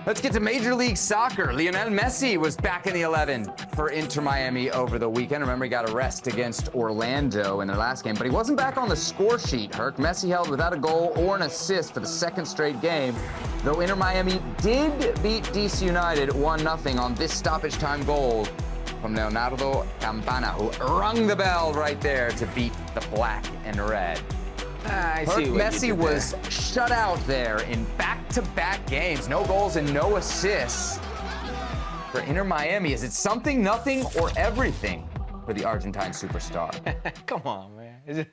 Let's get to Major League Soccer. Lionel Messi was back in the 11 for Inter Miami over the weekend. Remember, he got a rest against Orlando in their last game, but he wasn't back on the score sheet, Herc. Messi held without a goal or an assist for the second straight game, though Inter Miami did beat DC United 1-0 on this stoppage time goal from Leonardo Campana, who rung the bell right there to beat the black and red. Messi was shut out there in back-to-back games. No goals and no assists for Inter Miami. Is it something, nothing, or everything for the Argentine superstar? Come on, man.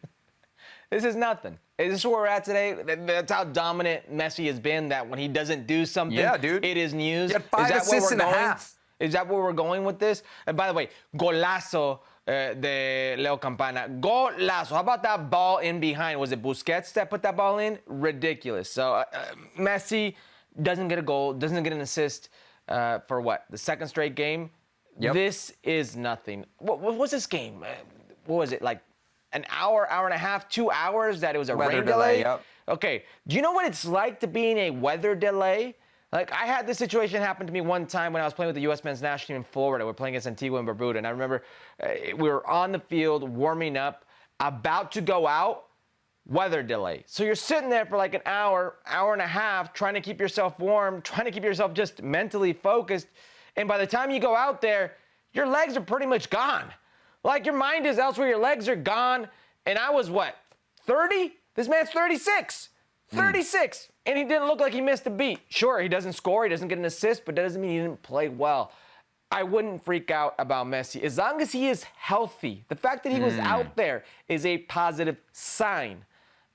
This is nothing. Is this where we're at today? That's how dominant Messi has been, that when he doesn't do something, it is news. He had 5 assists and a half. Is that where we're going with this? And by the way, golazo de Leo Campana. Golazo. How about that ball in behind? Was it Busquets that put that ball in? Ridiculous. So Messi doesn't get a goal, doesn't get an assist for what? The second straight game? Yep. This is nothing. What was this game? What was it, like an hour, hour and a half, 2 hours that it was a rain delay? Yep. Okay. Do you know what it's like to be in a weather delay? Like, I had this situation happen to me one time when I was playing with the U.S. men's national team in Florida. We're playing against Antigua and Barbuda, and I remember we were on the field warming up, about to go out, weather delay. So you're sitting there for like an hour, hour and a half, trying to keep yourself warm, trying to keep yourself just mentally focused, and by the time you go out there, your legs are pretty much gone. Like, your mind is elsewhere, your legs are gone, and I was, what, 30? This man's 36. 36, and he didn't look like he missed a beat. Sure, he doesn't score, he doesn't get an assist, but that doesn't mean he didn't play well. I wouldn't freak out about Messi. As long as he is healthy, the fact that he was out there is a positive sign.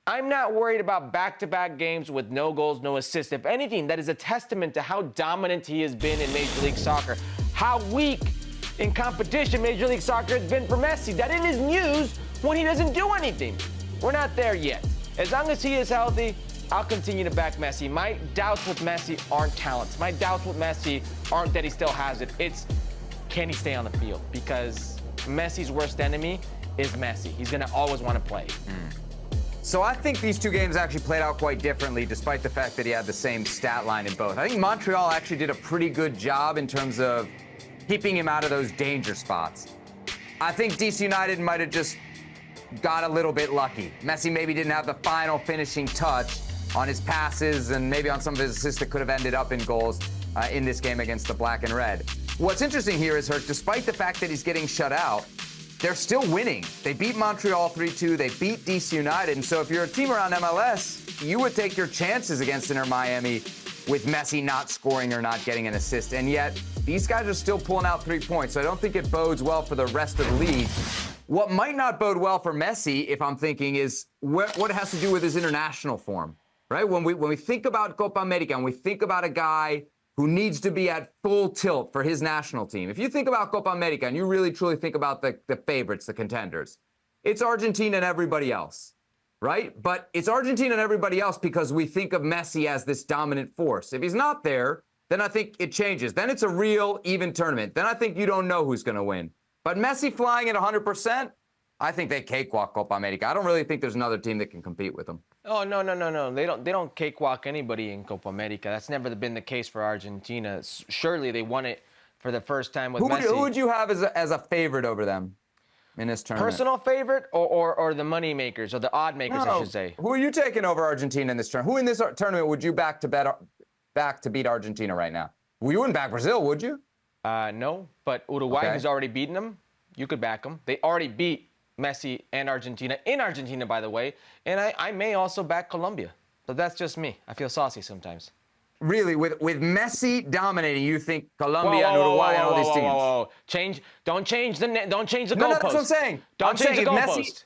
I'm not worried about back-to-back games with no goals, no assists. If anything, that is a testament to how dominant he has been in Major League Soccer, how weak in competition Major League Soccer has been for Messi. That it is news when he doesn't do anything. We're not there yet. As long as he is healthy, I'll continue to back Messi. My doubts with Messi aren't talents. My doubts with Messi aren't that he still has it. It's, can he stay on the field? Because Messi's worst enemy is Messi. He's going to always want to play. So I think these two games actually played out quite differently, despite the fact that he had the same stat line in both. I think Montreal actually did a pretty good job in terms of keeping him out of those danger spots. I think DC United might have just got a little bit lucky. Messi maybe didn't have the final finishing touch on his passes and maybe on some of his assists that could have ended up in goals in this game against the black and red. What's interesting here is, Herc, despite the fact that he's getting shut out, they're still winning. They beat Montreal 3-2. They beat DC United. And so if you're a team around MLS, you would take your chances against Inter Miami with Messi not scoring or not getting an assist. And yet, these guys are still pulling out 3 points. So I don't think it bodes well for the rest of the league. What might not bode well for Messi, if I'm thinking, is what it has to do with his international form. Right? When we think about Copa America and we think about a guy who needs to be at full tilt for his national team, if you think about Copa America and you really truly think about the favorites, the contenders, it's Argentina and everybody else, right? But it's Argentina and everybody else because we think of Messi as this dominant force. If he's not there, then I think it changes. Then it's a real even tournament. Then I think you don't know who's going to win. But Messi flying at 100%, I think they cakewalk Copa America. I don't really think there's another team that can compete with them. Oh, no. They don't cakewalk anybody in Copa America. That's never been the case for Argentina. Surely they won it for the first time with Messi. Who would you have as a favorite over them in this tournament? Personal favorite or the money makers or the odd makers, I should say? Who are you taking over Argentina in this tournament? Who in this tournament would you back to beat Argentina right now? Well, you wouldn't back Brazil, would you? No, but Uruguay, who's already beaten them, you could back them. They already beat Messi and Argentina, in Argentina, by the way. And I may also back Colombia. But that's just me. I feel saucy sometimes. Really? With Messi dominating, you think Colombia and Uruguay and all these teams? Don't change the goalpost. No, that's what I'm saying. Don't change the goalpost.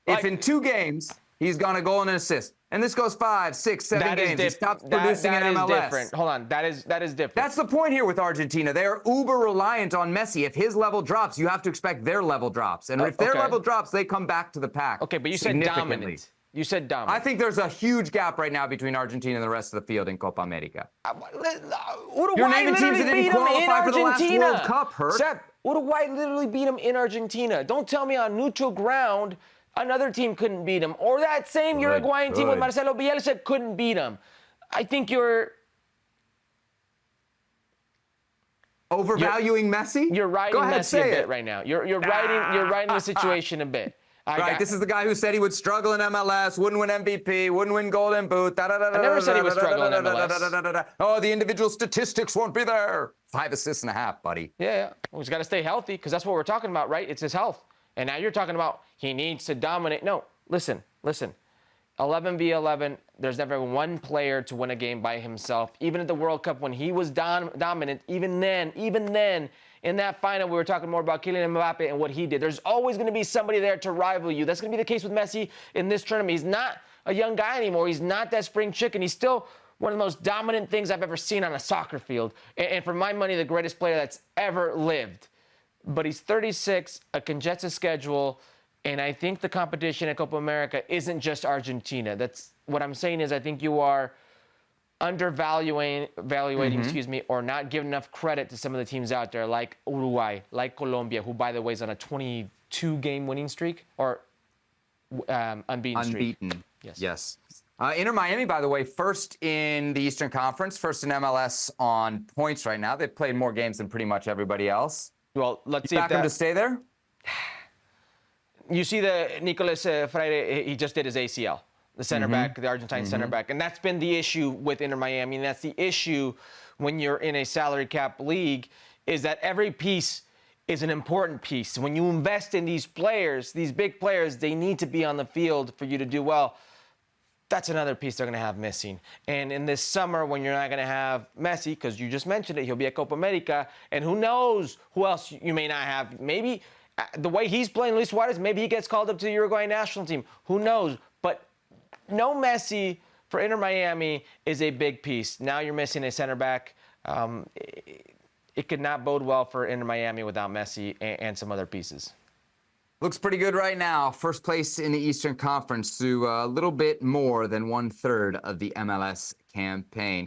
If in 2 games he's gone a goal and an assist, and this goes 5, 6, 7 games, he stops producing in MLS. That is different. Hold on, that is different. That's the point here with Argentina. They are uber reliant on Messi. If his level drops, you have to expect their level drops. And if their level drops, they come back to the pack. Okay, but you said dominant. You said dominant. I think there's a huge gap right now between Argentina and the rest of the field in Copa America. You're naming teams that didn't qualify for the last World Cup, Herc. Sepp, Uruguay literally beat them in Argentina. Don't tell me on neutral ground another team couldn't beat them. Or that same Uruguayan team with Marcelo Bielsa couldn't beat them. I think you're Overvaluing Messi? You're riding Go ahead, Messi a say bit it. right now. You're riding the situation a bit. Right, this is the guy who said he would struggle in MLS, wouldn't win MVP, wouldn't win Golden Boot. I never said he would struggle in MLS. Oh, the individual statistics won't be there. 5 assists and a half, buddy. Yeah. Well, he's got to stay healthy because that's what we're talking about, right? It's his health. And now you're talking about he needs to dominate. No, listen. 11v11, there's never one player to win a game by himself. Even at the World Cup when he was dominant, even then, in that final, we were talking more about Kylian Mbappe and what he did. There's always going to be somebody there to rival you. That's going to be the case with Messi in this tournament. He's not a young guy anymore. He's not that spring chicken. He's still one of the most dominant things I've ever seen on a soccer field. And for my money, the greatest player that's ever lived. But he's 36, a congested schedule, and I think the competition at Copa America isn't just Argentina. That's what I'm saying is I think you are evaluating, or not giving enough credit to some of the teams out there, like Uruguay, like Colombia, who, by the way, is on a 22-game winning streak, or unbeaten streak. Yes. Inter Miami, by the way, first in the Eastern Conference, first in MLS on points right now. They've played more games than pretty much everybody else. Well, let's see if them to stay there. You see the Nicolas Freire, he just did his ACL, the center back, the Argentine center back. And that's been the issue with Inter Miami. And that's the issue when you're in a salary cap league, is that every piece is an important piece. When you invest in these players, these big players, they need to be on the field for you to do well. That's another piece they're going to have missing. And in this summer, when you're not going to have Messi, because you just mentioned it, he'll be at Copa America, and who knows who else you may not have. Maybe the way he's playing, Luis Suarez, maybe he gets called up to the Uruguay national team. Who knows? But no Messi for Inter Miami is a big piece. Now you're missing a center back. It could not bode well for Inter Miami without Messi and some other pieces. Looks pretty good right now. First place in the Eastern Conference through a little bit more than 1/3 of the MLS campaign.